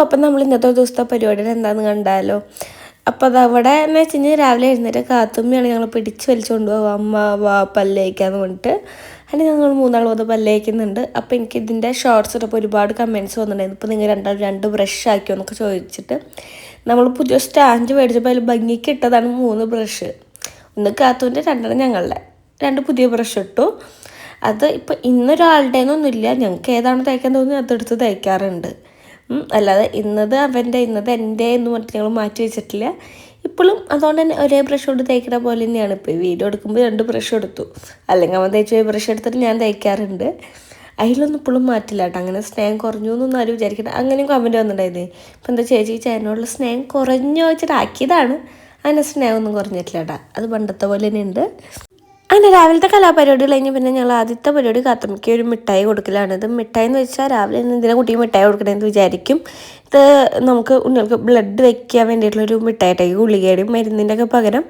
അപ്പം നമ്മൾ ഇന്നത്തെ ദിവസത്തെ പരിപാടിയിൽ എന്താണെന്ന് കണ്ടാലോ. അപ്പോൾ അതവിടെ എന്ന് വെച്ച് കഴിഞ്ഞാൽ രാവിലെ എഴുന്നേറ്റ് കാത്തുമ്മയാണ് ഞങ്ങൾ പിടിച്ച് വലിച്ചുകൊണ്ട് പോകുക. അമ്മ വാ പല്ലേക്കാന്ന് പറഞ്ഞിട്ട് അതിന് ഞങ്ങൾ മൂന്നാൾ വന്ന് പല്ലേക്കുന്നുണ്ട്. അപ്പോൾ എനിക്ക് ഇതിൻ്റെ ഷോർട്സ് ഇട്ടപ്പോൾ ഒരുപാട് കമൻറ്റ്സ് വന്നിട്ടുണ്ടായിരുന്നു. ഇപ്പോൾ നിങ്ങൾ രണ്ടാളും 2 ബ്രഷ് ആക്കിയോ എന്നൊക്കെ ചോദിച്ചിട്ട് നമ്മൾ പുതിയ സ്റ്റാൻഡ് മേടിച്ചപ്പോൾ അതിൽ ഭംഗിക്ക് ഇട്ടതാണ് 3 ബ്രഷ്. ഒന്ന് കാത്തുവിൻ്റെ 2 ഞങ്ങളുടെ 2 പുതിയ ബ്രഷ് ഇട്ടു. അത് ഇപ്പോൾ ഇന്നൊരാളുടേന്നൊന്നുമില്ല, ഞങ്ങൾക്ക് ഏതാണ് തയ്ക്കാൻ തോന്നി അതെടുത്ത് തയ്ക്കാറുണ്ട്. അല്ലാതെ ഇന്നത് അവൻ്റെ ഇന്നത് എൻ്റെ എന്ന് പറഞ്ഞിട്ട് ഞങ്ങൾ മാറ്റി വെച്ചിട്ടില്ല. ഇപ്പോഴും അതുകൊണ്ട് തന്നെ ഒരേ ബ്രഷ് കൊണ്ട് തയ്ക്കുന്ന പോലെ തന്നെയാണ്. ഇപ്പോൾ വീഡിയോ എടുക്കുമ്പോൾ 2 ബ്രഷ് എടുത്തു, അല്ലെങ്കിൽ അവൻ തയ്ച്ച ബ്രഷ് എടുത്തിട്ട് ഞാൻ തയ്ക്കാറുണ്ട്. അതിലൊന്നും ഇപ്പോഴും മാറ്റില്ല കേട്ടോ. അങ്ങനെ സ്നേഹം കുറഞ്ഞു എന്നൊന്നും ആരും വിചാരിക്കട്ടെ. അങ്ങനെയും കമൻറ്റ് വന്നിട്ടുണ്ടായിരുന്നേ. ഇപ്പം എന്താ ചേച്ചി ചേട്ടനോടുള്ള സ്നേഹം കുറഞ്ഞു വെച്ചിട്ട് ആക്കിയതാണ്, അതിൻ്റെ സ്നേഹമൊന്നും കുറഞ്ഞിട്ടില്ല കേട്ടോ. അത് പണ്ടത്തെ പോലെ തന്നെ ഉണ്ട്. അങ്ങനെ രാവിലത്തെ കലാപരിപാടികൾ കഴിഞ്ഞ് പിന്നെ ഞങ്ങൾ ആദ്യത്തെ പരിപാടി കാത്തമ്മയ്ക്ക് ഒരു മിഠായി കൊടുക്കലാണ്. ഇത് മിഠായി എന്ന് വെച്ചാൽ രാവിലെ എന്തിനാ കുട്ടിക്ക് മിഠായി കൊടുക്കണമെന്ന് വിചാരിക്കും. ഇത് നമുക്ക് ഉണ്ണികൾക്ക് ബ്ലഡ് വയ്ക്കാൻ വേണ്ടിയിട്ടുള്ളൊരു മിഠായിട്ടേക്ക് ഗുളികയുടെയും മരുന്നിൻ്റെ ഒക്കെ പകരം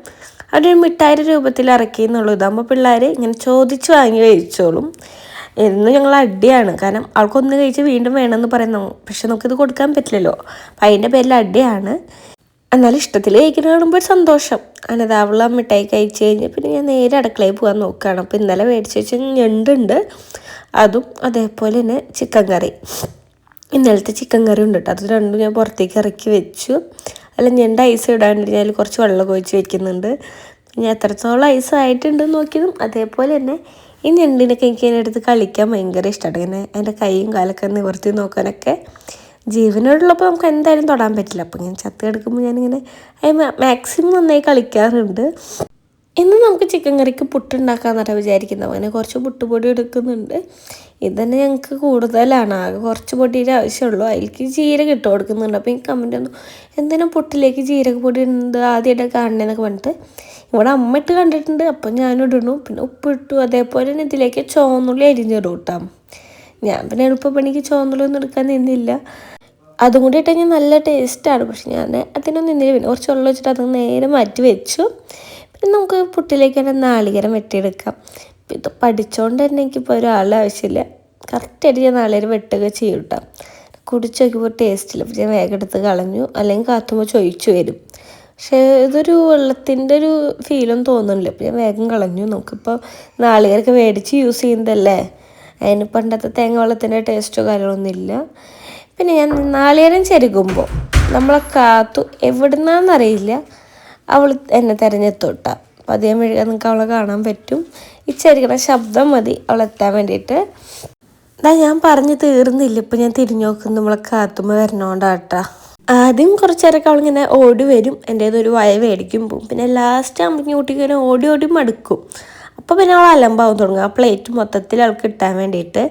അതൊരു മിഠായിയുടെ രൂപത്തിൽ ഇറക്കി എന്നുള്ളൂ. ഇതാകുമ്പോൾ പിള്ളേർ ഇങ്ങനെ ചോദിച്ച് വാങ്ങി കഴിച്ചോളും. എന്നും ഞങ്ങൾ അടിയാണ്, കാരണം ആൾക്കൊന്ന് കഴിച്ച് വീണ്ടും വേണമെന്ന് പറയുന്നു. പക്ഷെ നമുക്കിത് കൊടുക്കാൻ പറ്റില്ലല്ലോ, അപ്പം അതിൻ്റെ പേരിൽ അടിയാണ്. എന്നാലും ഇഷ്ടത്തിൽ കഴിക്കുന്ന കാണുമ്പോൾ ഒരു സന്തോഷം. അങ്ങനെ അവളെ മിഠായി കഴിച്ച് കഴിഞ്ഞ് പിന്നെ ഞാൻ നേരെ അടുക്കളയിൽ പോകാൻ നോക്കുകയാണ്. അപ്പോൾ ഇന്നലെ മേടിച്ച് വെച്ച ഞണ്ടുണ്ട്, അതും അതേപോലെ തന്നെ ചിക്കൻ കറി. ഇന്നലത്തെ ചിക്കൻ കറി ഉണ്ട് കേട്ടോ. അത് രണ്ടും ഞാൻ പുറത്തേക്ക് ഇറക്കി വെച്ചു. അല്ല ഞണ്ട് ഐസ് ഇടാണ്ട് ഞാൻ കുറച്ച് വെള്ളം ഒഴിച്ച് വെക്കുന്നുണ്ട്. ഞാൻ എത്രത്തോളം ഐസ് ആയിട്ടുണ്ടെന്ന് നോക്കിയതും അതേപോലെ തന്നെ ഈ ഞണ്ടിനൊക്കെ എനിക്ക് അതിനടുത്ത് കളിക്കാൻ ഭയങ്കര ഇഷ്ടമാണ്. ഇങ്ങനെ അതിൻ്റെ കൈയും കാലൊക്കെ നിവർത്തി നോക്കാനൊക്കെ. ജീവനോടുള്ളപ്പോൾ നമുക്ക് എന്തായാലും തൊടാൻ പറ്റില്ല. അപ്പോൾ ഞാൻ ചത്ത് കിടക്കുമ്പോൾ ഞാനിങ്ങനെ മാക്സിമം നന്നായി കളിക്കാറുണ്ട്. ഇന്ന് നമുക്ക് ചിക്കൻ കറിക്ക് പുട്ടുണ്ടാക്കാമെന്നാണ് വിചാരിക്കുന്നത്. അങ്ങനെ കുറച്ച് പുട്ടുപൊടി എടുക്കുന്നുണ്ട്. ഇത് തന്നെ ഞങ്ങൾക്ക് കൂടുതലാണ്, ആകെ കുറച്ച് പൊടിയുടെ ആവശ്യമുള്ളൂ. അതിലേക്ക് ജീരകം ഇട്ട് കൊടുക്കുന്നുണ്ട്. അപ്പോൾ ഈ കമൻറ്റ് ഒന്നും എന്തിനാ പുട്ടിലേക്ക് ജീരകപ്പൊടി ഉണ്ട് ആദ്യമായിട്ട് കാണണേന്നൊക്കെ പറഞ്ഞിട്ട് ഇവിടെ അമ്മ ഇട്ട് കണ്ടിട്ടുണ്ട്. അപ്പം ഞാനും ഇടണു, പിന്നെ ഉപ്പിട്ടു. അതേപോലെ തന്നെ ഇതിലേക്ക് ചുവന്നുള്ളി അരിഞ്ഞിടും കേട്ടോ. ഞാൻ പിന്നെ എളുപ്പപ്പണിക്ക് ചുവന്നുള്ളി ഒന്നും എടുക്കാൻ നിന്നില്ല. അതും കൂടി ഇട്ട് കഴിഞ്ഞാൽ നല്ല ടേസ്റ്റാണ്. പക്ഷെ ഞാൻ അതിനൊന്നും നിന്നില്ല. പിന്നെ കുറച്ച് വെള്ളം വെച്ചിട്ട് അത് നേരെ മാറ്റി വെച്ചു. പിന്നെ നമുക്ക് പുട്ടിലേക്ക് തന്നെ നാളികേരം വെട്ടിയെടുക്കാം. ഇത് പഠിച്ചുകൊണ്ട് തന്നെ എനിക്കിപ്പോൾ ഒരാളുടെ ആവശ്യമില്ല. കറക്റ്റായിട്ട് ഞാൻ നാളികേരം വെട്ടുക ചെയ്യും കേട്ടോ. കുടിച്ച് നോക്കിയപ്പോൾ ടേസ്റ്റില്ല. അപ്പോൾ ഞാൻ വേഗം എടുത്ത് കളഞ്ഞു, അല്ലെങ്കിൽ കാത്തുമ്പോൾ ചോദിച്ചു വരും. പക്ഷേ ഇതൊരു വെള്ളത്തിൻ്റെ ഒരു ഫീലൊന്നും തോന്നുന്നില്ല. അപ്പോൾ ഞാൻ വേഗം കളഞ്ഞു. നമുക്കിപ്പോൾ നാളികേരമൊക്കെ മേടിച്ച് യൂസ് ചെയ്യുന്നതല്ലേ, അതിന് പണ്ടത്തെ തേങ്ങ വെള്ളത്തിൻ്റെ ടേസ്റ്റോ കാര്യങ്ങളൊന്നുമില്ല. പിന്നെ ഞാൻ നാളികേരം ചെരുകുമ്പോൾ നമ്മളെ കാത്തു എവിടുന്നാന്നറിയില്ല അവൾ എന്നെ തിരഞ്ഞെത്തോട്ടാ. അപ്പോൾ അധികം മെഴുകാൻ നിങ്ങൾക്ക് അവളെ കാണാൻ പറ്റും. ഈ ചെരുകണ ശബ്ദം മതി അവളെത്താൻ വേണ്ടിയിട്ട്. ഇതാ ഞാൻ പറഞ്ഞു തീർന്നില്ല. ഇപ്പം ഞാൻ തിരിഞ്ഞു നോക്കുന്നു നമ്മളെ കാത്തുമ്പോൾ വരണോണ്ടാട്ടാ. ആദ്യം കുറച്ച് നേരമൊക്കെ അവളിങ്ങനെ ഓടി വരും, എൻ്റേതൊരു വയ മേടിക്കും പോവും. പിന്നെ ലാസ്റ്റ് അമ്മയ്ക്ക് കുട്ടിക്ക് ഓടി ഓടി മടുക്കും. അപ്പോൾ പിന്നെ അവൾ അലമ്പാവും തുടങ്ങും. ആ പ്ലേറ്റ് മൊത്തത്തിൽ അവൾക്ക് കിട്ടാൻ വേണ്ടിയിട്ട്.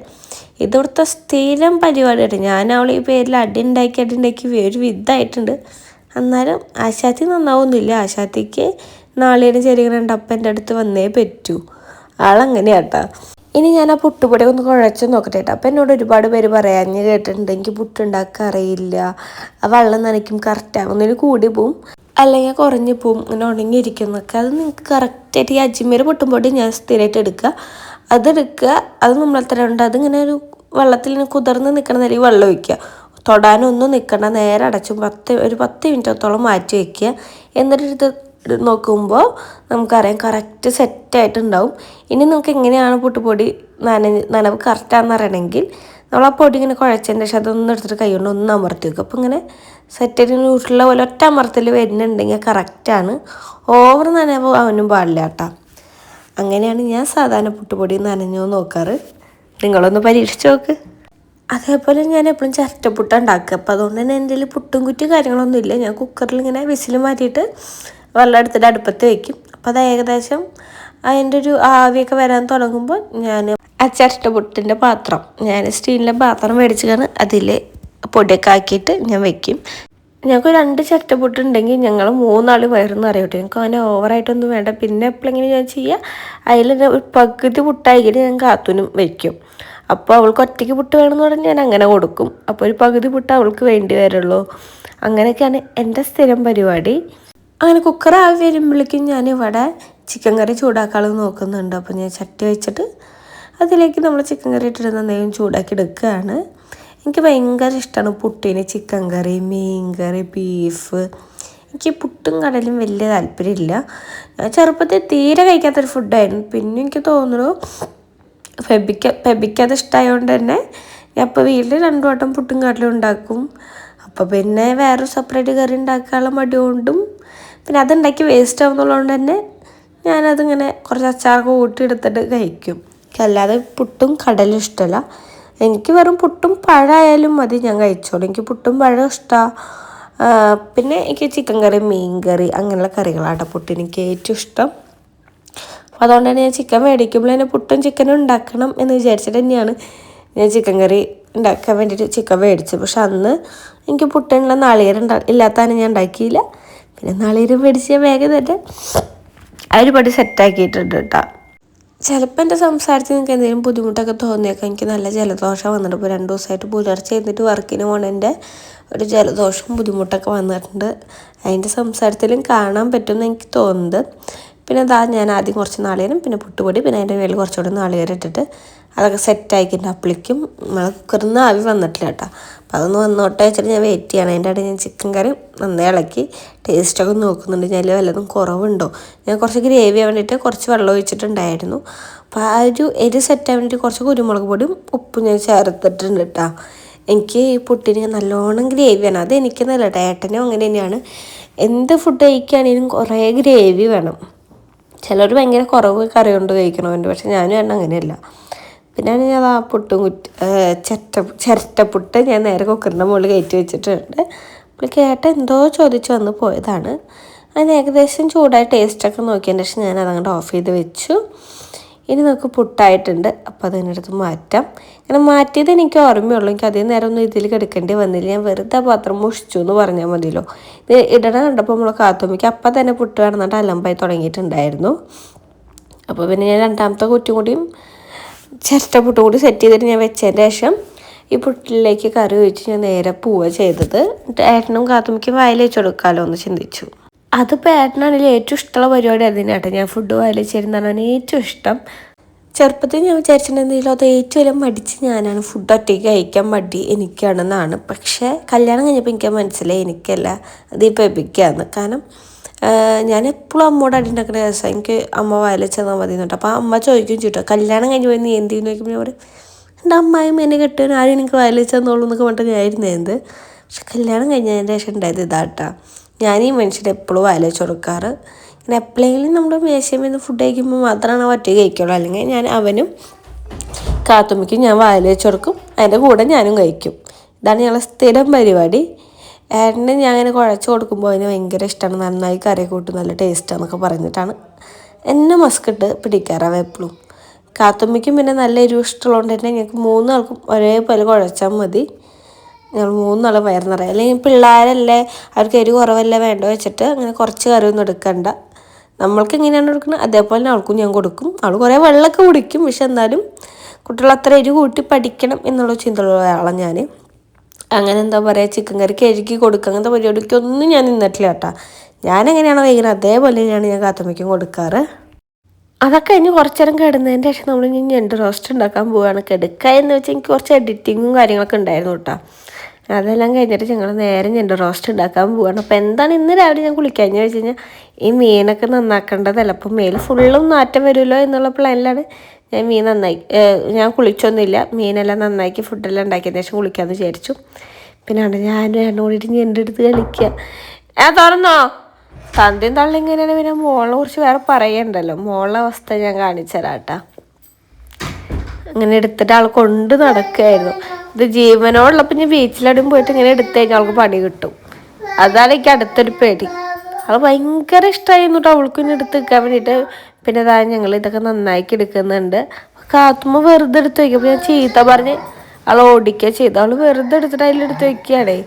ഇവിടുത്തെ സ്ഥിരം പരിപാടിയായിട്ട് ഞാൻ അവൾ ഈ പേരിൽ അടി ഉണ്ടാക്കി ഒരു വിധമായിട്ടുണ്ട്. എന്നാലും ആശാത്തി നന്നാവൊന്നുമില്ല. ആശാത്തിക്ക് നാളികേരം ചെരുകണുണ്ട്. അപ്പം എൻ്റെ അടുത്ത് വന്നേ പറ്റൂ. ആളങ്ങനെയാട്ടാ. ഇനി ഞാൻ ആ പുട്ടുപൊടി ഒന്ന് കുഴച്ച് നോക്കട്ടെ കേട്ടോ. അപ്പം എന്നോട് ഒരുപാട് പേര് പറയാഞ്ഞ് കേട്ടിട്ടുണ്ട് എനിക്ക് പുട്ടുണ്ടാക്കാൻ അറിയില്ല, ആ വെള്ളം നനയ്ക്കും കറക്റ്റാകുന്നതിന് കൂടി പോവും, അല്ലെങ്കിൽ കുറഞ്ഞു പോവും, ഇങ്ങനെ ഉണങ്ങിയിരിക്കുന്നൊക്കെ. അത് നിങ്ങൾക്ക് കറക്റ്റായിട്ട് ഈ അജ്മീർ പുട്ടുംപൊടി ഞാൻ സ്ഥിരമായിട്ട് എടുക്കുക. അതെടുക്കുക, അത് നമ്മളത്ര ഉണ്ട്. അതിങ്ങനെ ഒരു വെള്ളത്തിൽ ഇങ്ങനെ കുതിർന്ന് നിൽക്കണ നേരം വെള്ളം ഒഴിക്കുക. തൊടാനൊന്നും നിൽക്കണ്ട, നേരെ അടച്ചും ഒരു 10 മിനിറ്റത്തോളം മാറ്റി വയ്ക്കുക. എന്നിട്ട് ഇത് നോക്കുമ്പോൾ നമുക്കറിയാം കറക്റ്റ് സെറ്റായിട്ടുണ്ടാവും. ഇനി നമുക്ക് എങ്ങനെയാണ് പുട്ടുപൊടി നനവ് കറക്റ്റാണെന്ന് അറിയണമെങ്കിൽ നമ്മൾ ആ പൊടി ഇങ്ങനെ കുഴച്ചതിൻ്റെ ശേഷം അതൊന്നും എടുത്തിട്ട് കൈ കൊണ്ട് ഒന്ന് അമർത്തി വെക്കും. അപ്പോൾ ഇങ്ങനെ സെറ്റായിട്ട് ഉരുള പോലെ ഒറ്റ അമർത്തൽ വരുന്നുണ്ടെങ്കിൽ കറക്റ്റാണ്. ഓവർ നനവ് അവനും പാടില്ല കേട്ടോ. അങ്ങനെയാണ് ഞാൻ സാധാരണ പുട്ടുപൊടി നനഞ്ഞു നോക്കാറ്. നിങ്ങളൊന്ന് പരീക്ഷിച്ച് നോക്ക്. അതേപോലെ ഞാൻ എപ്പോഴും ചിരട്ടപ്പുട്ട ഉണ്ടാക്കുക. അപ്പോൾ അതുകൊണ്ട് തന്നെ എൻ്റെ കയ്യിൽ പുട്ടും കുറ്റി കാര്യങ്ങളൊന്നുമില്ല. ഞാൻ കുക്കറിൽ ഇങ്ങനെ വിസിൽ മാറ്റിയിട്ട് വെള്ളം എടുത്തിട്ട് അടുപ്പത്ത് വയ്ക്കും. അപ്പോൾ അത് ഏകദേശം അതിൻ്റെ ഒരു ആവിയൊക്കെ വരാൻ തുടങ്ങുമ്പോൾ ഞാൻ ആ ചിരട്ടപ്പുട്ടിൻ്റെ പാത്രം, ഞാൻ സ്റ്റീലിൻ്റെ പാത്രം മേടിച്ചാണ് അതിൽ പൊടിയൊക്കെ ആക്കിയിട്ട് ഞാൻ വയ്ക്കും. ഞങ്ങൾക്ക് 2 ചിരട്ടപ്പുട്ടുണ്ടെങ്കിൽ ഞങ്ങൾ 3 ആൾ വയറെന്ന് അറിയട്ടെ. ഞങ്ങൾക്ക് അങ്ങനെ ഓവറായിട്ടൊന്നും വേണ്ട. പിന്നെ എപ്പോഴെങ്കിലും ഞാൻ ചെയ്യുക അതിൽ ഒരു പകുതി പുട്ടായിട്ട് ഞാൻ കാത്തുനും വയ്ക്കും. അപ്പോൾ അവൾക്ക് ഒറ്റയ്ക്ക് പുട്ട് വേണമെന്ന് പറഞ്ഞാൽ ഞാൻ അങ്ങനെ കൊടുക്കും. അപ്പോൾ ഒരു പകുതി പുട്ട് അവൾക്ക് വേണ്ടി വരുള്ളൂ. അങ്ങനെയൊക്കെയാണ് എൻ്റെ സ്ഥിരം പരിപാടി. അങ്ങനെ കുക്കർ ആവി വരുമ്പോഴേക്കും ഞാനിവിടെ ചിക്കൻ കറി ചൂടാക്കാനും നോക്കുന്നുണ്ട്. അപ്പോൾ ഞാൻ ചട്ടി വെച്ചിട്ട് അതിലേക്ക് നമ്മൾ ചിക്കൻ കറി ഇട്ടിട്ട് നന്നായും ചൂടാക്കി എടുക്കുകയാണ്. എനിക്ക് ഭയങ്കര ഇഷ്ടമാണ് പുട്ടിന് ചിക്കൻ കറി, മീൻ കറി, ബീഫ്. എനിക്ക് പുട്ടും കടലും വലിയ താല്പര്യമില്ല. ചെറുപ്പത്തിൽ തീരെ കഴിക്കാത്തൊരു ഫുഡായിരുന്നു. പിന്നെ എനിക്ക് തോന്നുന്നു ഫെബിക്കത് ഇഷ്ടമായതുകൊണ്ട് തന്നെ ഞാൻ ഇപ്പോൾ വീട്ടിൽ 2 വട്ടം പുട്ടും കടലും ഉണ്ടാക്കും. അപ്പോൾ പിന്നെ വേറെ സെപ്പറേറ്റ് കറി ഉണ്ടാക്കാനുള്ള മടി കൊണ്ടും പിന്നെ അതുണ്ടാക്കി വേസ്റ്റ് ആവുന്നുള്ളതുകൊണ്ട് തന്നെ ഞാനതിങ്ങനെ കുറച്ച് അച്ചാറൊക്കെ കൂട്ടിയെടുത്തിട്ട് കഴിക്കും. അല്ലാതെ പുട്ടും കടലും ഇഷ്ടമല്ല. എനിക്ക് വെറും പുട്ടും പഴമായാലും മതി, ഞാൻ കഴിച്ചോളൂ. എനിക്ക് പുട്ടും പഴം ഇഷ്ടമാണ്. പിന്നെ എനിക്ക് ചിക്കൻ കറി, മീൻ കറി അങ്ങനെയുള്ള കറികളാണ് പുട്ട് എനിക്ക് ഏറ്റവും ഇഷ്ടം. അപ്പോൾ അതുകൊണ്ട് തന്നെ ഞാൻ ചിക്കൻ മേടിക്കുമ്പോൾ തന്നെ പുട്ടും ചിക്കനും ഉണ്ടാക്കണം എന്ന് വിചാരിച്ചിട്ട് തന്നെയാണ് ഞാൻ ചിക്കൻ കറി ഉണ്ടാക്കാൻ വേണ്ടിയിട്ട് ചിക്കൻ മേടിച്ചത്. പക്ഷെ അന്ന് എനിക്ക് പുട്ടിനുള്ള നാളികേരം ഇല്ലാത്തതാണ് ഞാൻ ഉണ്ടാക്കിയില്ല. പിന്നെ നാളികേരം മേടിച്ച് ഞാൻ വേഗം തന്നെ ഒരുപാട് സെറ്റാക്കിയിട്ടുണ്ട് കേട്ടോ. ചിലപ്പോൾ എൻ്റെ സംസാരത്തിൽ നിങ്ങൾക്ക് എന്തെങ്കിലും ബുദ്ധിമുട്ടൊക്കെ തോന്നിയേക്കാം. എനിക്ക് നല്ല ജലദോഷം വന്നിട്ട് ഇപ്പോൾ 2 ദിവസമായിട്ട് പുലർച്ചെ എന്നിട്ട് വർക്കിന് പോകണതിൻ്റെ ഒരു ജലദോഷവും ബുദ്ധിമുട്ടൊക്കെ വന്നിട്ടുണ്ട്. അതിൻ്റെ സംസാരത്തിലും കാണാൻ പറ്റുമെന്ന് എനിക്ക് തോന്നുന്നത്. പിന്നെ ഞാൻ ആദ്യം കുറച്ച് നാളികേരം, പിന്നെ പുട്ടുപൊടി, പിന്നെ അതിൻ്റെ മേലിൽ കുറച്ചുകൂടി നാളികേരം ഇട്ടിട്ട് അതൊക്കെ സെറ്റാക്കിയിട്ട് അപ്പോഴേക്കും നമ്മളെ കുക്കറിൽ നിന്ന് ആവി വന്നിട്ടില്ല കേട്ടോ. അപ്പോൾ അതൊന്ന് വന്നോട്ടെ വെച്ചിട്ട് ഞാൻ വെയിറ്റ് ചെയ്യണം. അതിൻ്റെ ഇടയിൽ ഞാൻ ചിക്കൻ കറി നന്നായി ഇളക്കി ടേസ്റ്റൊക്കെ നോക്കുന്നുണ്ട്. ഞാൻ വല്ലതും കുറവുണ്ടോ. ഞാൻ കുറച്ച് ഗ്രേവി ആവാൻ വേണ്ടിയിട്ട് കുറച്ച് വെള്ളം ഒഴിച്ചിട്ടുണ്ടായിരുന്നു. അപ്പോൾ ആ ഒരു എരി സെറ്റാൻ വേണ്ടിയിട്ട് കുറച്ച് കുരുമുളക് പൊടിയും ഉപ്പും ഞാൻ ചേർത്തിട്ടുണ്ട് കേട്ടോ. എനിക്ക് ഈ പുട്ടിന് നല്ലോണം ഗ്രേവിയാണ്. അത് എനിക്കെന്നല്ല കേട്ടോ, ഏട്ടനും അങ്ങനെ തന്നെയാണ്. എന്ത് ഫുഡ് കഴിക്കുകയാണെങ്കിലും കുറേ ഗ്രേവി വേണം. ചിലർ ഭയങ്കര കുറവ് കറി കൊണ്ട് കഴിക്കണമുണ്ട്, പക്ഷെ ഞാനും എണ്ണ അങ്ങനെയല്ല. പിന്നെ ഞാൻ ആ പുട്ടും ചിരട്ടപ്പുട്ട് ഞാൻ നേരെ കുക്കറിൻ്റെ മുകളിൽ കയറ്റി വെച്ചിട്ടുണ്ട്. അപ്പോൾ കേട്ട എന്തോ ചോദിച്ച് വന്ന് പോയതാണ്. അതിന് ഏകദേശം ചൂടായ ടേസ്റ്റൊക്കെ നോക്കിയതിന് ശേഷം ഞാൻ അതങ്ങോട്ട് ഓഫ് ചെയ്ത് വെച്ചു. ഇനി നമുക്ക് പുട്ടായിട്ടുണ്ട്. അപ്പോൾ അതിനടുത്ത് മാറ്റാം. ഇങ്ങനെ മാറ്റിയത് എനിക്ക് ഓർമ്മയുള്ളൂ. എനിക്ക് അതേ നേരം ഒന്നും ഇതിൽ കിടക്കേണ്ടി വന്നില്ല. ഞാൻ വെറുതെ പാത്രം മുഷിച്ചു എന്ന് പറഞ്ഞാൽ മതിയല്ലോ. ഇത് ഇടണ കണ്ടപ്പോൾ നമ്മൾ കാത്തുമ്പിക്ക് അപ്പം തന്നെ പുട്ട് കിടന്നിട്ട് അലമ്പായി തുടങ്ങിയിട്ടുണ്ടായിരുന്നു. അപ്പോൾ പിന്നെ ഞാൻ രണ്ടാമത്തെ കുറ്റിയും കൂടിയും ചിരട്ടപ്പുട്ടും കൂടി സെറ്റ് ചെയ്തിട്ട് ഞാൻ വെച്ചതിന് ശേഷം ഈ പുട്ടിലേക്ക് കറി ഒഴിച്ച് ഞാൻ നേരെ പോവുക ചെയ്തത്. ഏട്ടനും കാത്തുമ്പിക്കും വായിൽ വെച്ച് കൊടുക്കാമല്ലോ എന്ന് ചിന്തിച്ചു. അതിപ്പോൾ ഏട്ടനാണെങ്കിൽ ഏറ്റവും ഇഷ്ടമുള്ള പരിപാടി അതിനാട്ടോ. ഞാൻ ഫുഡ് വായിൽ വെച്ചിരുന്നതാണ് ഏറ്റവും ഇഷ്ടം. ചെറുപ്പത്തിൽ ഞാൻ വിചാരിച്ചിട്ടുണ്ടെങ്കിലും അത് ഏറ്റവും വലിയ മടിച്ച് ഞാനാണ്. ഫുഡ് ഒറ്റയ്ക്ക് കഴിക്കാൻ മടി എനിക്കാണെന്നാണ്. പക്ഷേ കല്യാണം കഴിഞ്ഞപ്പോൾ എനിക്ക് മനസ്സിലായി എനിക്കല്ല, അത് ഈ പെബിക്കാന്ന്. കാരണം ഞാൻ എപ്പോഴും അമ്മയോട് അടി ഉണ്ടാക്കുന്ന ദിവസം എനിക്ക് അമ്മ വായിൽ വെച്ചാൽ മതി എന്നിട്ട്. അപ്പോൾ അമ്മ ചോദിക്കും ചുട്ടോ കല്യാണം കഴിഞ്ഞ് പോയി നീ എന്ത് ചെയ്യുന്നു ചോദിക്കുമ്പോൾ ഞാൻ പറയും എൻ്റെ അമ്മായും എന്നെ കെട്ടാൻ ആരും എനിക്ക് വായിൽ വെച്ചെന്നുള്ളൂ എന്നൊക്കെ പറഞ്ഞിട്ട് ഞാനായിരുന്നു എന്ത്. പക്ഷെ കല്യാണം കഴിഞ്ഞതിൻ്റെ ശേഷം ഉണ്ടായത് ഇതാട്ടാ. ഞാൻ ഈ മനുഷ്യരെ എപ്പോഴും വായിൽ വെച്ച് കൊടുക്കാറ്. ഇങ്ങനെ എപ്പോഴെങ്കിലും നമ്മൾ മേശയിൽ നിന്ന് ഫുഡ് കഴിക്കുമ്പോൾ മാത്രമാണ് ഒറ്റയ്ക്ക് കഴിക്കുള്ളൂ. അല്ലെങ്കിൽ ഞാൻ അവനും കാത്തുമ്പിക്കും ഞാൻ വായിൽ വെച്ച് കൊടുക്കും, അതിൻ്റെ കൂടെ ഞാനും കഴിക്കും. ഇതാണ് ഞങ്ങളെ സ്ഥിരം പരിപാടി. ഏട്ടന് ഞാൻ അങ്ങനെ കുഴച്ച് കൊടുക്കുമ്പോൾ അതിന് ഭയങ്കര ഇഷ്ടമാണ്. നന്നായി കറി കൂട്ടും, നല്ല ടേസ്റ്റാന്നൊക്കെ പറഞ്ഞിട്ടാണ് എന്നെ മസ്കിട്ട് പിടിക്കാറാണ് എപ്പോഴും. കാത്തുമ്പിക്കും പിന്നെ നല്ല എരിവ് ഇഷ്ടമുള്ളതുകൊണ്ട് തന്നെ ഞങ്ങൾക്ക് 3 ആൾക്കും ഒരേപോലെ കുഴച്ചാൽ മതി. ഞങ്ങൾ 3 ആൾ വയറ് നിറയും. അല്ലെങ്കിൽ പിള്ളേരല്ലേ, അവർക്ക് എരിവ് കുറവല്ലേ വേണ്ട വെച്ചിട്ട് അങ്ങനെ കുറച്ച് കറിയൊന്നും എടുക്കണ്ട. നമ്മൾക്ക് എങ്ങനെയാണ് കൊടുക്കുന്നത് അതേപോലെ അവൾക്കും ഞാൻ കൊടുക്കും. അവൾ കുറേ വെള്ളമൊക്കെ കുടിക്കും, പക്ഷെ എന്നാലും കുട്ടികൾ അത്ര എരിവ് കൂട്ടി പഠിക്കണം എന്നുള്ള ചിന്തയുള്ള ഒരാളാണ് ഞാൻ. അങ്ങനെ എന്താ പറയുക, ചിക്കൻ കറി കഴുകി കൊടുക്കുക അങ്ങനത്തെ പരിപാടിക്കൊന്നും ഞാൻ നിന്നിട്ടില്ല കേട്ടോ. ഞാനെങ്ങനെയാണോ കഴിക്കുന്നത് അതേപോലെ തന്നെയാണ് ഞാൻ കാത്തുമ്പിക്കും കൊടുക്കാറ്. അതൊക്കെ കഴിഞ്ഞ് കുറച്ച് നേരം കിടന്നതിൻ്റെ ശേഷം നമ്മൾ ഇനി ഞണ്ട് റോസ്റ്റ് ഉണ്ടാക്കാൻ പോവുകയാണ്. കിടക്കുക എന്ന് വെച്ചാൽ എനിക്ക് കുറച്ച് എഡിറ്റിങ്ങും കാര്യങ്ങളൊക്കെ ഉണ്ടായിരുന്നു കേട്ടോ. അതെല്ലാം കഴിഞ്ഞിട്ട് ഞങ്ങൾ നേരെ ഞണ്ട് റോസ്റ്റ് ഉണ്ടാക്കാൻ പോവുകയാണ്. അപ്പോൾ എന്താണ് ഇന്ന് രാവിലെ ഞാൻ കുളിക്കാമെന്ന് വെച്ച് കഴിഞ്ഞാൽ ഈ മീനൊക്കെ നന്നാക്കേണ്ടതല്ല. അപ്പോൾ മേൽ ഫുള്ളും നാറ്റം വരുമല്ലോ എന്നുള്ള പ്ലാനിലാണ് ഞാൻ മീൻ ഞാൻ കുളിച്ചൊന്നുമില്ല. മീനെല്ലാം നന്നാക്കി ഫുഡെല്ലാം ഉണ്ടാക്കിയതിന് ശേഷം കുളിക്കാമെന്ന് വിചാരിച്ചു. പിന്നെ ഞാനും എണ്ണ കൂടിയിട്ട് ഞണ്ട് എടുത്ത് കളിക്കുക. തുറന്നോ തന്തിയും തള്ളി ഇങ്ങനെയാണ്. പിന്നെ മോളെ കുറിച്ച് വേറെ പറയണ്ടല്ലോ. മോളുടെ അവസ്ഥ ഞാൻ കാണിച്ചു തരാം കേട്ടോ. അങ്ങനെ എടുത്തിട്ട് ആൾ കൊണ്ട് നടക്കുകയായിരുന്നു. ഇത് ജീവനോടുള്ളപ്പോൾ ഞാൻ ബീച്ചിലടും പോയിട്ട് ഇങ്ങനെ എടുത്തു കഴിഞ്ഞാൽ അവൾക്ക് പണി കിട്ടും. അതാണ് എനിക്ക് അടുത്തൊരു പേടി. അവൾ ഭയങ്കര ഇഷ്ടമായിരുന്നു കേട്ടോ അവൾക്ക് ഇനി എടുത്ത് വെക്കാൻ വേണ്ടിയിട്ട്. പിന്നെ ഞങ്ങൾ ഇതൊക്കെ നന്നാക്കി എടുക്കുന്നുണ്ട്. കാത്തുമ്പോൾ വെറുതെ എടുത്ത് വയ്ക്കും. അപ്പോൾ ഞാൻ ചീത്ത പറഞ്ഞ് അവൾ ഓടിക്കുക ചെയ്തു. അവൾ വെറുതെ എടുത്തിട്ട് അതിലെടുത്ത് വയ്ക്കുകയാണേ.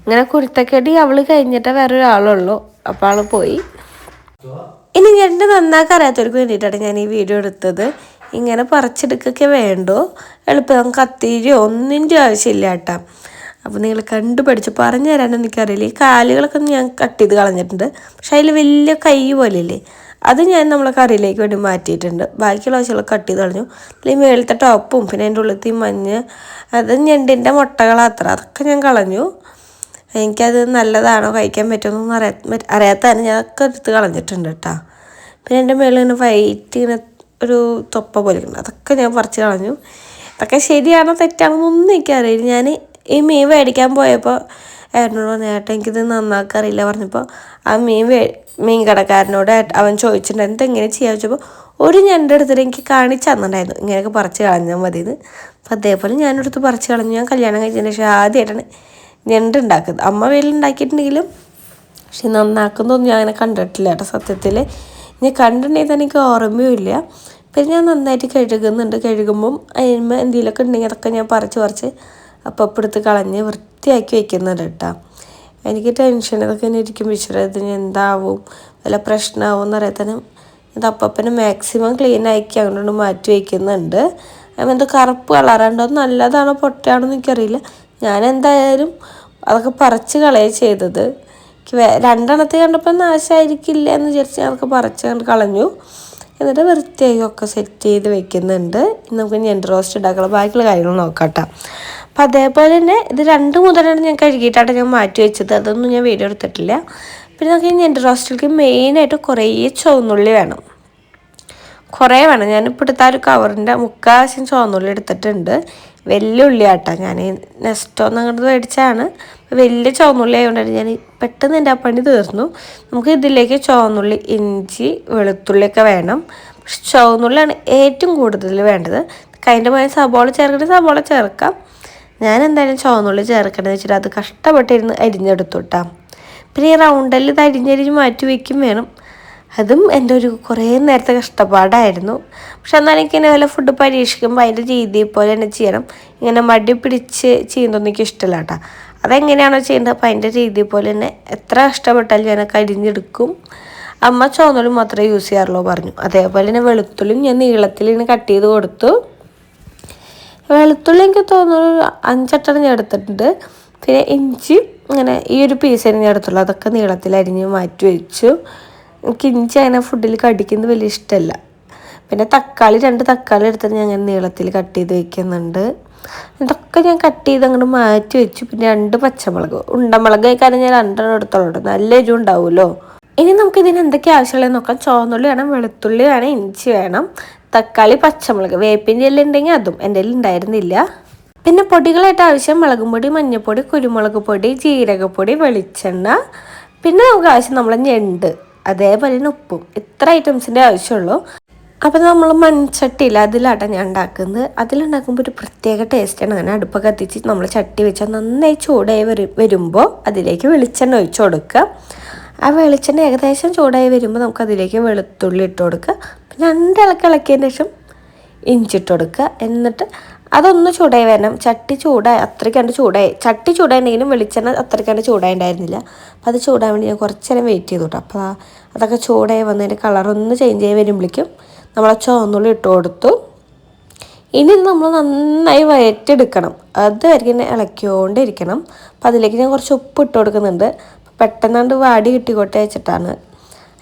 ഇങ്ങനെ കുരുത്തക്കേടി അവൾ കഴിഞ്ഞിട്ടേ വേറൊരാളുള്ളൂ. അപ്പോൾ ആൾ പോയി. ഇനി ഞണ്ട് നന്നാക്കാൻ അറിയാത്തവർക്ക് വേണ്ടിയിട്ടാണ് ഞാൻ ഈ വീഡിയോ എടുത്തത്. ഇങ്ങനെ പറിച്ചെടുക്കൊക്കെ വേണ്ടോ, എളുപ്പം കത്തിരിയോ ഒന്നിൻ്റെ ആവശ്യമില്ല കേട്ടോ. അപ്പോൾ നിങ്ങൾ കണ്ടുപഠിച്ച് പറഞ്ഞു തരാനൊന്നും എനിക്കറിയില്ല. ഈ കാലുകളൊക്കെ ഞാൻ കട്ട് ചെയ്ത് കളഞ്ഞിട്ടുണ്ട്. പക്ഷെ അതിൽ വലിയ കൈ പോലെ ഇല്ലേ, അത് ഞാൻ നമ്മളെ കറിയിലേക്ക് വേണ്ടി മാറ്റിയിട്ടുണ്ട്. ബാക്കിയുള്ള ആവശ്യമുള്ള കട്ട് ചെയ്ത് കളഞ്ഞു. അല്ലെങ്കിൽ മേളത്തെ ടോപ്പും പിന്നെ അതിൻ്റെ ഉള്ളിലത്തെ മഞ്ഞ് അത് ഞണ്ടിൻ്റെ മുട്ടകളത്ര അതൊക്കെ ഞാൻ കളഞ്ഞു. എനിക്കത് നല്ലതാണോ കഴിക്കാൻ പറ്റുമെന്നൊന്നും അറിയാത്തതാണ് ഞാനൊക്കെ എടുത്ത് കളഞ്ഞിട്ടുണ്ട് കേട്ടോ. പിന്നെ എൻ്റെ മേളിൽ ഇങ്ങനെ വൈറ്റ് ഇങ്ങനെ ഒരു തൊപ്പ പോലെ ഉണ്ട്, അതൊക്കെ ഞാൻ പറിച്ച് കളഞ്ഞു. അതൊക്കെ ശരിയാണോ തെറ്റാണോ എന്നൊന്നും എനിക്കറിയില്ല. ഞാൻ ഈ മീൻ മേടിക്കാൻ പോയപ്പോൾ ഏട്ടനോട് പറഞ്ഞു, ഏട്ടൻ എനിക്കിത് നന്നാക്കാൻ അറിയില്ല പറഞ്ഞപ്പോൾ ആ മീൻ കടക്കാരനോട് അവൻ ചോദിച്ചിട്ടുണ്ട് എന്തെങ്ങനെ ചെയ്യാൻ വെച്ചപ്പോൾ ഒരു ഞണ്ട് എടുത്തിട്ട് എനിക്ക് കാണിച്ചു തന്നിട്ടുണ്ടായിരുന്നു ഇങ്ങനെയൊക്കെ പറിച്ച് കളഞ്ഞാൽ മതിയെന്ന്. അപ്പോൾ അതേപോലെ ഞാനെടുത്ത് പറിച്ച് കളഞ്ഞു. ഞാൻ കല്യാണം കഴിച്ചതിന് ശേഷം ആദ്യമായിട്ടാണ് ഞണ്ട് ഉണ്ടാക്കുന്നത്. അമ്മ വീട്ടിലുണ്ടാക്കിയിട്ടുണ്ടെങ്കിലും പക്ഷെ നന്നാക്കുന്നതൊന്നും ഞാൻ അങ്ങനെ കണ്ടിട്ടില്ല കേട്ടോ. സത്യത്തിൽ ഞാൻ കണ്ടിട്ടുണ്ടെങ്കിൽ തന്നെ എനിക്ക് ഓർമ്മയുമില്ല. പിന്നെ ഞാൻ നന്നായിട്ട് കഴുകുന്നുണ്ട്. കഴുകുമ്പം അതിന്മേൽ എന്തെങ്കിലുമൊക്കെ ഉണ്ടെങ്കിൽ അതൊക്കെ ഞാൻ പറിച്ച് അപ്പം എടുത്ത് കളഞ്ഞ് വൃത്തിയാക്കി വയ്ക്കുന്നുണ്ട് കേട്ടോ. എനിക്ക് ടെൻഷൻ ഇതൊക്കെ തന്നെ ഇരിക്കും, വിശ്വരത്തിന് എന്താവും വല്ല പ്രശ്നമാവും എന്നറിയാത്തന്നെ ഇത് അപ്പനെ മാക്സിമം ക്ലീൻ ആക്കി അങ്ങോട്ട് മാറ്റി വയ്ക്കുന്നുണ്ട്. അങ്ങനത്തെ കറുപ്പ് കളറുണ്ടോ നല്ലതാണോ പൊട്ടയാണോ എന്ന് എനിക്കറിയില്ല. ഞാൻ എന്തായാലും അതൊക്കെ പറിച്ച് കളയുക ചെയ്തത്. രണ്ടെണ്ണത്തെ കണ്ടപ്പോൾ നാശമായിരിക്കില്ല എന്ന് വിചാരിച്ച് അതൊക്കെ പറിച്ച് കണ്ട് കളഞ്ഞു. എന്നിട്ട് വൃത്തിയായി ഒക്കെ സെറ്റ് ചെയ്ത് വെക്കുന്നുണ്ട്. നമുക്ക് ഞണ്ട് റോസ്റ്റ് ഉണ്ടാക്കണം, ബാക്കിയുള്ള കാര്യങ്ങൾ നോക്കാം കേട്ടോ. അപ്പം അതേപോലെ തന്നെ ഇത് 2 മുതലാണ് ഞാൻ കഴുകിയിട്ടാണ് ഞാൻ മാറ്റി വെച്ചത്. അതൊന്നും ഞാൻ വീഡിയോ എടുത്തിട്ടില്ല. പിന്നെ നമുക്ക് ഈ ഞണ്ട് റോസ്റ്റിലേക്ക് മെയിനായിട്ട് കുറേ ചുവന്നുള്ളി വേണം, കുറേ വേണം. ഞാനിപ്പോൾ എടുത്ത ഒരു കവറിൻ്റെ 3/4 ചുവന്നുള്ളി എടുത്തിട്ടുണ്ട്. വലിയ ഉള്ളി ആട്ടോ, ഞാൻ നെസ്റ്റോന്ന് അങ്ങോട്ട് മേടിച്ചാണ്. വലിയ ചുവന്നുള്ളി ആയതുകൊണ്ടാണ് ഞാൻ പെട്ടെന്ന് എൻ്റെ ആ പണി തീർന്നു. നമുക്ക് ഇതിലേക്ക് ചുവന്നുള്ളി, ഇഞ്ചി, വെളുത്തുള്ളിയൊക്കെ വേണം. പക്ഷെ ചുവന്നുള്ളിയാണ് ഏറ്റവും കൂടുതൽ വേണ്ടത്. അതിൻ്റെ പോലെ സബോള ചേർക്കണമെങ്കിൽ സബോള ചേർക്കാം. ഞാൻ എന്തായാലും ചുവന്നുള്ളി ചേർക്കണമെന്ന് വെച്ചിട്ട് അത് കഷ്ടപ്പെട്ടിരുന്ന് അരിഞ്ഞെടുത്തു കേട്ടോ. പിന്നെ ഈ റൗണ്ടിൽ ഇത് അരിഞ്ഞരിഞ്ഞ് മാറ്റി വയ്ക്കും വേണം. അതും എൻ്റെ ഒരു കുറേ നേരത്തെ കഷ്ടപ്പാടായിരുന്നു. പക്ഷെ എന്നാലും എനിക്കിങ്ങനെ വല്ല ഫുഡ് പരീക്ഷിക്കുമ്പോൾ അതിൻ്റെ രീതി പോലെ തന്നെ ചെയ്യണം. ഇങ്ങനെ മടി പിടിച്ച് ചെയ്യുന്നതൊന്നും എനിക്ക് ഇഷ്ടമല്ല കേട്ടോ. അതെങ്ങനെയാണോ ചെയ്യേണ്ടത് അപ്പോൾ അതിൻ്റെ രീതി പോലെ തന്നെ എത്ര കഷ്ടപ്പെട്ടാലും ഞാനൊക്കെ അരിഞ്ഞെടുക്കും. അമ്മ ചുവന്നുള്ളി മാത്രമേ യൂസ് ചെയ്യാറുള്ളൂ പറഞ്ഞു. അതേപോലെ തന്നെ വെളുത്തുള്ളിയും ഞാൻ നീളത്തിൽ ഇങ്ങനെ കട്ട് ചെയ്ത് കൊടുത്തു. വെളുത്തുള്ളി എനിക്ക് തോന്നുന്നു 5 ഞാൻ എടുത്തിട്ടുണ്ട്. പിന്നെ ഇഞ്ചി ഇങ്ങനെ ഈ ഒരു പീസ് തന്നെ ഞാൻ എടുത്തുള്ളൂ. അതൊക്കെ നീളത്തിൽ അരിഞ്ഞ് മാറ്റി വെച്ചു. എനിക്ക് ഇഞ്ചി അങ്ങനെ ഫുഡിൽ കടിക്കുന്നത് വലിയ ഇഷ്ടമല്ല. പിന്നെ തക്കാളി 2 തക്കാളി എടുത്തിട്ട് ഞാൻ അങ്ങനെ നീളത്തിൽ കട്ട് ചെയ്ത് വയ്ക്കുന്നുണ്ട്. ഇതൊക്കെ ഞാൻ കട്ട് ചെയ്ത് അങ്ങോട്ട് മാറ്റി വെച്ചു. പിന്നെ 2 പച്ചമുളക്, ഉണ്ടമുളക് കഴിക്കാനും ഞാൻ 2 എടുത്തോളൂ, നല്ല എരിവ് ഉണ്ടാവുമല്ലോ. ഇനി നമുക്ക് ഇതിന് എന്തൊക്കെ ആവശ്യമുള്ളതെന്ന് നോക്കാം. ചുവന്നുള്ളി വേണം, വെളുത്തുള്ളി വേണം, ഇഞ്ചി വേണം, തക്കാളി, പച്ചമുളക്, വേപ്പിൻ്റെ എല്ലാം ഉണ്ടെങ്കിൽ അതും എൻ്റെ കയ്യിൽ ഉണ്ടായിരുന്നില്ല. പിന്നെ പൊടികളായിട്ട് ആവശ്യം മുളകും പൊടി, മഞ്ഞൾപ്പൊടി, കുരുമുളക് പൊടി, ജീരകപ്പൊടി, വെളിച്ചെണ്ണ, പിന്നെ നമുക്ക് ആവശ്യം നമ്മളെ ഞണ്ട്, അതേപോലെ തന്നെ ഉപ്പും. ഇത്ര ഐറ്റംസിൻ്റെ ആവശ്യമുള്ളൂ. അപ്പോൾ നമ്മൾ മൺചട്ടിയില്ല അതിലാട്ടോ ഞാൻ ഉണ്ടാക്കുന്നത്. അതിലുണ്ടാക്കുമ്പോൾ ഒരു പ്രത്യേക ടേസ്റ്റാണ്. അങ്ങനെ അടുപ്പ് കത്തിച്ച് നമ്മൾ ചട്ടി വെച്ചാൽ നന്നായി ചൂടായി വരുമ്പോൾ അതിലേക്ക് വെളിച്ചെണ്ണ ഒഴിച്ച് കൊടുക്കുക. ആ വെളിച്ചെണ്ണ ഏകദേശം ചൂടായി വരുമ്പോൾ നമുക്ക് അതിലേക്ക് വെളുത്തുള്ളി ഇട്ട് കൊടുക്കുക. പിന്നെ 2 ഇളക്കിയതിന് ശേഷം ഇഞ്ചി ഇട്ട് കൊടുക്കുക. എന്നിട്ട് അതൊന്ന് ചൂടായി വരണം. ചട്ടി ചൂടായി അത്രയ്ക്കാണ്ട് ചൂടായി, ചട്ടി ചൂടായിട്ടുണ്ടെങ്കിലും വെളിച്ചെണ്ണ അത്രയ്ക്കാണ്ട് ചൂടായി ഉണ്ടായിരുന്നില്ല. അപ്പോൾ അത് ചൂടാൻ വേണ്ടി ഞാൻ കുറച്ച് നേരം വെയിറ്റ് ചെയ്തു കേട്ടോ. അപ്പോൾ അതൊക്കെ ചൂടായി വന്നതിൻ്റെ കളറൊന്ന് ചേഞ്ച് ആയി വരുമ്പോഴേക്കും നമ്മൾ ചുവന്നുള്ളി ഇട്ട് കൊടുത്തു. ഇനി ഇത് നമ്മൾ നന്നായി വഴറ്റെടുക്കണം. അതുവരെയും ഇളക്കിക്കൊണ്ടിരിക്കണം. അപ്പോൾ അതിലേക്ക് ഞാൻ കുറച്ച് ഉപ്പ് ഇട്ട് കൊടുക്കുന്നുണ്ട്. പെട്ടെന്നാണ്ട് വാടി കിട്ടിക്കോട്ടെ വെച്ചിട്ടാണ്.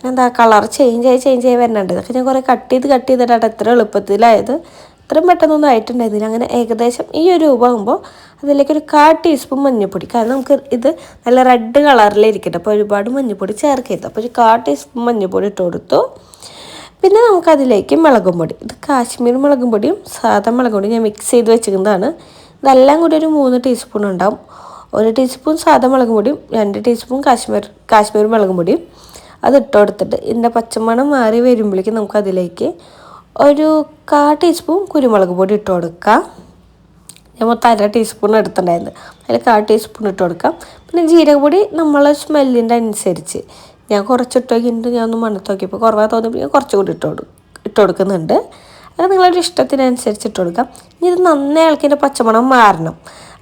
എന്താ കളർ ചേഞ്ച് ആയി വരുന്നുണ്ട്. ഇതൊക്കെ ഞാൻ കുറേ കട്ട് ചെയ്തിട്ടാണ് എത്ര എളുപ്പത്തിലായത്. ഇത്രയും പെട്ടെന്നൊന്നും ആയിട്ടുണ്ടായിരുന്നില്ല. അങ്ങനെ ഏകദേശം ഈ ഒരു രൂപമാകുമ്പോൾ അതിലേക്ക് ഒരു 1/4 ടീസ്പൂൺ മഞ്ഞൾപ്പൊടി, കാരണം നമുക്ക് ഇത് നല്ല റെഡ് കളറിലിരിക്കട്ടെ, അപ്പോൾ ഒരുപാട് മഞ്ഞൾപ്പൊടി ചേർക്കരുത്. അപ്പോൾ ഒരു 1/4 ടീസ്പൂൺ മഞ്ഞൾപ്പൊടി ഇട്ട് കൊടുത്തു. പിന്നെ നമുക്കതിലേക്ക് മുളകും പൊടി, ഇത് കാശ്മീർ മുളകും പൊടിയും സാധാ മുളകും പൊടിയും ഞാൻ മിക്സ് ചെയ്ത് വെച്ചിരുന്നതാണ്. ഇതെല്ലാം കൂടി ഒരു 3 ടീസ്പൂൺ ഉണ്ടാവും. 1 ടീസ്പൂൺ സാധാ മുളകും പൊടിയും 2 ടീസ്പൂൺ കാശ്മീർ മുളകും പൊടിയും അത് ഇട്ട് കൊടുത്തിട്ട് ഇതിൻ്റെ പച്ചമണം മാറി വരുമ്പോഴേക്കും നമുക്കതിലേക്ക് ഒരു 1/4 ടീസ്പൂൺ കുരുമുളക് പൊടി ഇട്ട് കൊടുക്കാം. ഞാൻ മൊത്തം 1/2 ടീസ്പൂൺ എടുത്തിട്ടുണ്ടായിരുന്നു. അതിൽ 1/4 ടീസ്പൂൺ ഇട്ട് കൊടുക്കാം. പിന്നെ ജീരകപ്പൊടി നമ്മളെ സ്മെല്ലിൻ്റെ അനുസരിച്ച് ഞാൻ കുറച്ചിട്ട് നോക്കിയിട്ട് ഞാൻ ഒന്ന് മണത്ത് നോക്കിയപ്പോൾ കുറവാ തോന്നിയപ്പോൾ ഞാൻ കുറച്ചുകൂടി ഇട്ട് കൊടുക്കുന്നുണ്ട്. അത് നിങ്ങളൊരു ഇഷ്ടത്തിനനുസരിച്ച് ഇട്ട് കൊടുക്കാം. ഇനി ഇത് നന്നായി ഇളക്കിൻ്റെ പച്ചമണം മാറണം,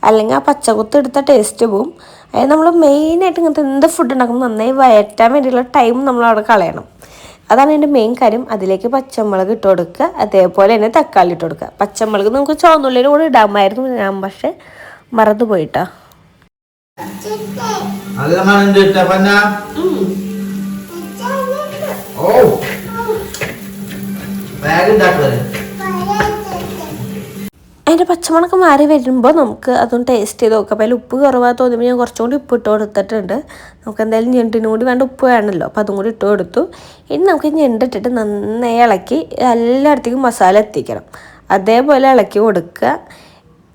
അല്ലെങ്കിൽ ആ പച്ചകുത്ത് എടുത്ത ടേസ്റ്റ് പോവും. അതായത് നമ്മൾ മെയിനായിട്ട് ഇങ്ങനത്തെ എന്ത് ഫുഡ് ഉണ്ടാക്കുമ്പോൾ നന്നായി വയറ്റാൻ വേണ്ടിയുള്ള ടൈം നമ്മളവിടെ കളയണം. അതാണ് എൻ്റെ മെയിൻ കാര്യം. അതിലേക്ക് പച്ചമുളക് ഇട്ട് കൊടുക്കുക, അതേപോലെ തന്നെ തക്കാളി ഇട്ട് കൊടുക്കുക. പച്ചമുളക് നമുക്ക് ചുവന്നുള്ളിയുടെ കൂടെ ഇടാമായിരുന്നു, ഞാൻ പക്ഷെ മറന്നു പോയിട്ടാ. അതിൻ്റെ പച്ചമുളക് മാറി വരുമ്പോൾ നമുക്ക് അതൊന്ന് ടേസ്റ്റ് ചെയ്ത് നോക്കാം. അപ്പോൾ അതിൽ ഉപ്പ് കുറവാ തോന്നുമ്പോൾ ഞാൻ കുറച്ചും കൂടി ഉപ്പ് ഇട്ട് കൊടുത്തിട്ടുണ്ട്. നമുക്ക് എന്തായാലും ഞണ്ടിനും കൂടി വേണ്ട ഉപ്പ് വേണമല്ലോ, അപ്പോൾ അതും കൂടി ഇട്ട് കൊടുത്തു. ഇനി നമുക്ക് ഞണ്ടിട്ടിട്ട് നന്നായി ഇളക്കി എല്ലായിടത്തേക്കും മസാല എത്തിക്കണം. അതേപോലെ ഇളക്കി കൊടുക്കുക.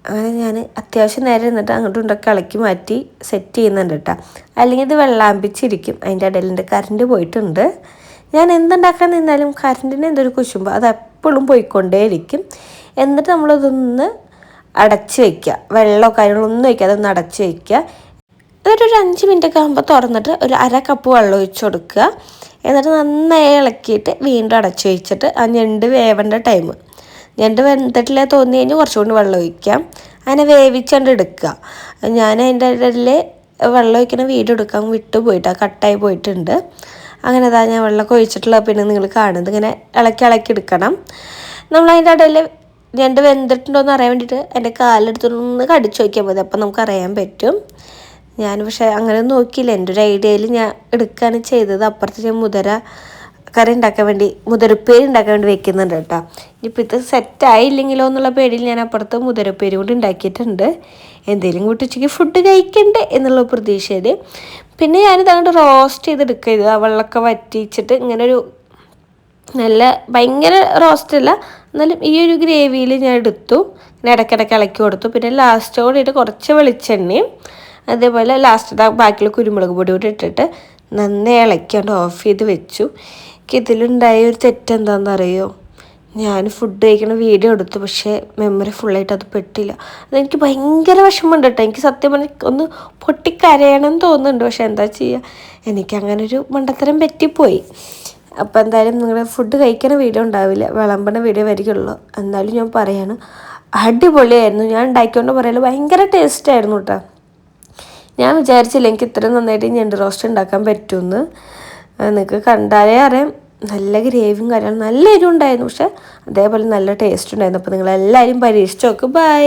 അങ്ങനെ ഞാൻ അത്യാവശ്യം നേരം ഇരുന്നിട്ട് അങ്ങോട്ടും ഇങ്ങോട്ടൊക്കെ ഇളക്കി മാറ്റി സെറ്റ് ചെയ്യുന്നുണ്ട് കേട്ടോ. അല്ലെങ്കിൽ ഇത് വെള്ളാമ്പിച്ചിരിക്കും. അതിൻ്റെ ഇടയിൽ എൻ്റെ കറണ്ട് പോയിട്ടുണ്ട്. ഞാൻ എന്തുണ്ടാക്കാൻ നിന്നാലും കറണ്ടിന് എന്തൊരു കുശുമ്പോൾ അത് എപ്പോഴും പോയിക്കൊണ്ടേയിരിക്കും. എന്നിട്ട് നമ്മളതൊന്ന് അടച്ച് വയ്ക്കുക. വെള്ളമോ കാര്യങ്ങളൊന്നും വയ്ക്കുക, അതൊന്ന് അടച്ച് വയ്ക്കുക. എന്നിട്ടൊരു 5 മിനിറ്റൊക്കെ ആകുമ്പോൾ തുറന്നിട്ട് ഒരു 1/2 കപ്പ് വെള്ളം ഒഴിച്ച് കൊടുക്കുക. എന്നിട്ട് നന്നായി ഇളക്കിയിട്ട് വീണ്ടും അടച്ച് വച്ചിട്ട് ആ ഞണ്ട് വേവേണ്ട ടൈം, ഞണ്ട് വെന്തിട്ടില്ല തോന്നി കഴിഞ്ഞാൽ കുറച്ചുകൊണ്ട് വെള്ളം ഒഴിക്കാം. അങ്ങനെ വേവിച്ചുകൊണ്ട് എടുക്കുക. ഞാൻ അതിൻ്റെ ഇടയിൽ വെള്ളം ഒഴിക്കുന്ന വീഡിയോ എടുക്കാൻ വിട്ടുപോയിട്ടാണ്, കട്ടായി പോയിട്ടുണ്ട്. അങ്ങനെ അതാ ഞാൻ വെള്ളമൊക്കെ ഒഴിച്ചിട്ടുള്ള പിന്നെ നിങ്ങൾ കാണുന്നത് ഇങ്ങനെ ഇളക്കി എടുക്കണം. നമ്മളതിൻ്റെ ഇടയിൽ ഞണ്ട് വെന്തിട്ടുണ്ടോ എന്ന് അറിയാൻ വേണ്ടിയിട്ട് എൻ്റെ കാലെടുത്തൊന്ന് കടിച്ചു നോക്കിയാൽ മതി, അപ്പം നമുക്കറിയാൻ പറ്റും. ഞാൻ പക്ഷേ അങ്ങനെ നോക്കിയില്ല, എൻ്റെ ഒരു ഐഡിയയിൽ ഞാൻ എടുക്കുകയാണ് ചെയ്തത്. അപ്പുറത്ത് ഞാൻ മുതിരപ്പേരി ഉണ്ടാക്കാൻ വേണ്ടി വെക്കുന്നുണ്ട് കേട്ടോ. ഇനിയിപ്പോൾ ഇത് സെറ്റായില്ലെങ്കിലോ എന്നുള്ള പേടിയിൽ ഞാൻ അപ്പുറത്ത് മുതിരപ്പേരി കൊണ്ട് ഉണ്ടാക്കിയിട്ടുണ്ട്. എന്തെങ്കിലും കൂട്ടി ഉച്ചയ്ക്ക് ഫുഡ് കഴിക്കണ്ടേ എന്നുള്ള പ്രതീക്ഷയിൽ. പിന്നെ ഞാനിത് അങ്ങോട്ട് റോസ്റ്റ് ചെയ്തെടുക്കുക. ആ വെള്ളമൊക്കെ വറ്റിച്ചിട്ട് ഇങ്ങനൊരു നല്ല ഭയങ്കര റോസ്റ്റല്ല, എന്നാലും ഈ ഒരു ഗ്രേവിയിൽ ഞാൻ എടുത്തു. ഇടയ്ക്കിടയ്ക്ക് ഇളക്കി കൊടുത്തു. പിന്നെ ലാസ്റ്റോടെ കുറച്ച് വെളിച്ചെണ്ണയും അതേപോലെ ലാസ്റ്റ് ബാക്കിൽ കുരുമുളക് പൊടി കൂടി ഇട്ടിട്ട് നന്നായി ഇളക്കിയാണ്ട് ഓഫ് ചെയ്ത് വെച്ചു. എനിക്ക് ഇതിലുണ്ടായ ഒരു തെറ്റെന്താണെന്നറിയോ, ഞാൻ ഫുഡ് കഴിക്കണ വീഡിയോ എടുത്തു, പക്ഷേ മെമ്മറി ഫുള്ളായിട്ട് അത് പെട്ടില്ല. അതെനിക്ക് ഭയങ്കര വിഷമമുണ്ട് കേട്ടോ. എനിക്ക് സത്യം പറഞ്ഞാൽ ഒന്ന് പൊട്ടിക്കരയണമെന്ന് തോന്നുന്നുണ്ട്, പക്ഷെ എന്താ ചെയ്യുക, എനിക്കങ്ങനൊരു മണ്ടത്തരം പറ്റിപ്പോയി. അപ്പോൾ എന്തായാലും നിങ്ങളുടെ ഫുഡ് കഴിക്കുന്ന വീഡിയോ ഉണ്ടാവില്ല, വിളമ്പണ വീഡിയോ വരികയുള്ളൂ. എന്നാലും ഞാൻ പറയാണ്, അടിപൊളിയായിരുന്നു. ഞാൻ ഉണ്ടാക്കിക്കൊണ്ട് പറയാലോ, ഭയങ്കര ടേസ്റ്റായിരുന്നു കേട്ടോ. ഞാൻ വിചാരിച്ചില്ല എനിക്ക് ഇത്ര നന്നായിട്ട് ഞണ്ട് റോസ്റ്റ് ഉണ്ടാക്കാൻ പറ്റുമെന്ന്. നിങ്ങൾക്ക് കണ്ടാലേ അറിയാം, നല്ല ഗ്രേവിയും കാര്യങ്ങളും നല്ല എരിവുണ്ടായിരുന്നു, പക്ഷെ അതേപോലെ നല്ല ടേസ്റ്റ് ഉണ്ടായിരുന്നു. അപ്പോൾ നിങ്ങളെല്ലാവരും പരീക്ഷിച്ച് നോക്ക്. ബൈ.